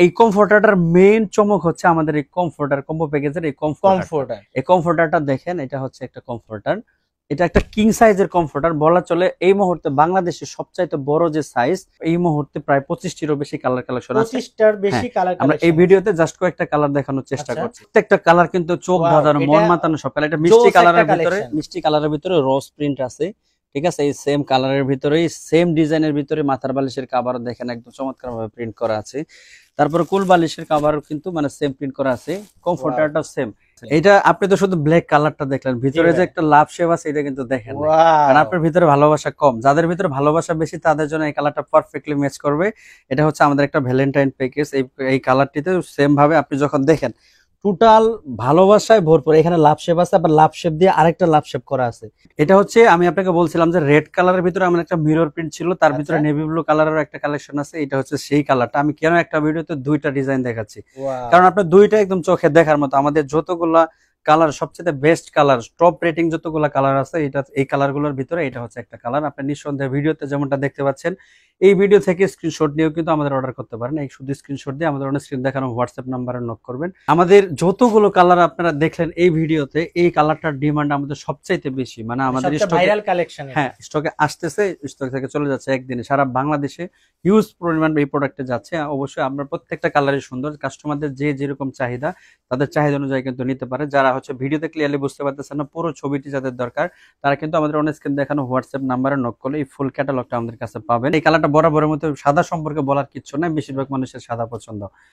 এই কমফোর্টারটার মেইন চমক হচ্ছে আমাদের এই কমফোর্টার কম্বো প্যাকেজের এই কমফোর্টার। এই কমফোর্টারটা দেখেন, এটা হচ্ছে একটা কমফোর্টার। এটা একটা কিং সাইজের কমফোর্টার বলা চলে। এই মুহূর্তে বাংলাদেশের সবচাইতে বড় যে সাইজ, এই মুহূর্তে প্রায় 25টিরও বেশি কালার কালেকশন আছে। 25টার বেশি কালার আমরা এই কালেকশন। ভিডিওতে জাস্ট কয়েকটা কালার দেখানোর চেষ্টা আচ্ছা। করছি। প্রত্যেকটা কালার কিন্তু চোখ Wow, ধাঁধানো, মন এটা মাতানো সব কালার। এটা মিষ্টি জোস কালারের একটা ভিতরে, collection। মিষ্টি কালারের ভিতরে রোজ প্রিন্ট আছে। ঠিক আছে, এই সেম কালারের ভিতরেই সেম ডিজাইনের ভিতরে মাথার বালিশের কাভারও দেখেন একদম চমৎকার ভাবে প্রিন্ট করা আছে। তারপরে কুল বালিশের কাভারও কিন্তু মানে সেম প্রিন্ট করা আছে, কমফোর্টারটাও সেম। এটা আপনি তো শুধু ব্ল্যাক কালারটা দেখলেন, ভিতরে যে একটা লাভ শেপ আছে এটা কিন্তু দেখেন না। কারণ আপনার ভিতরে ভালোবাসা কম, যাদের ভিতরে ভালোবাসা বেশি তাদের জন্য এই কালারটা পারফেক্টলি ম্যাচ করবে। এটা হচ্ছে আমাদের একটা ভ্যালেন্টাইন প্যাকেজ। এই কালারটিতে সেম ভাবে আপনি যখন দেখেন টোটাল ভালোবাসায় ভরপুর। এখানে লাভ শেপ আছে, আবার লাভ শেপ দিয়ে আরেকটা লাভ শেপ করা আছে। এটা হচ্ছে আমি আপনাকে বলছিলাম যে রেড কালারের ভিতরে আমার একটা মিরর প্রিন্ট ছিল, তার ভিতরে নেভি ব্লু কালারের একটা কালেকশন আছে। এটা হচ্ছে সেই কালারটা। আমি কেন একটা ভিডিওতে দুইটা ডিজাইন দেখাচ্ছি, কারণ আপনার দুইটা একদম চোখে দেখার মতো। আমাদের যতগুলা কালার, সবচেয়ে বেস্ট কালার, টপ রেটিং যতগুলা কালার আছে, এটা এই কালার গুলোর ভিতরে এটা হচ্ছে একটা কালার। আপনি নিঃসন্দেহে ভিডিওতে যেমনটা দেখতে পাচ্ছেন, এই ভিডিও থেকে স্ক্রিনশট নিয়েও কিন্তু আমাদের অর্ডার করতে পারেন। এই শুধু স্ক্রিনশট দিয়ে আমাদের অনেক স্ক্রিন দেখানো হোয়াটসঅ্যাপ নাম্বারে নক করবেন। আমাদের যতগুলো কালার আপনারা দেখলেন এই ভিডিওতে, এই কালারটার ডিমান্ড আমাদের সবচাইতে বেশি। মানে আমাদের ভাইরাল কালেকশন। হ্যাঁ, স্টকে আসতেছে, স্টক থেকে চলে যাচ্ছে একদিনে। সারা বাংলাদেশে হিউজ পরিমাণ এই প্রোডাক্টে যাচ্ছে। অবশ্যই আমরা প্রত্যেকটা কালারই সুন্দর, কাস্টমারদের যে যেরকম চাহিদা তাদের চাহিদা অনুযায়ী কিন্তু নিতে পারে। যারা হচ্ছে ভিডিওতে ক্লিয়ারলি বুঝতে পারতেছেন না, পুরো ছবিটি যাদের দরকার, তারা কিন্তু আমাদের অন স্ক্রিন দেখানো হোয়াটসঅ্যাপ নাম্বারে নক করলে এই ফুল ক্যাটালগটা আমাদের কাছে পাবেন। এই কালারটা বরাবরের মতো সাদা সম্পর্কে বলার কিছু নাই, বেশিরভাগ মানুষের সাদা পছন্দ।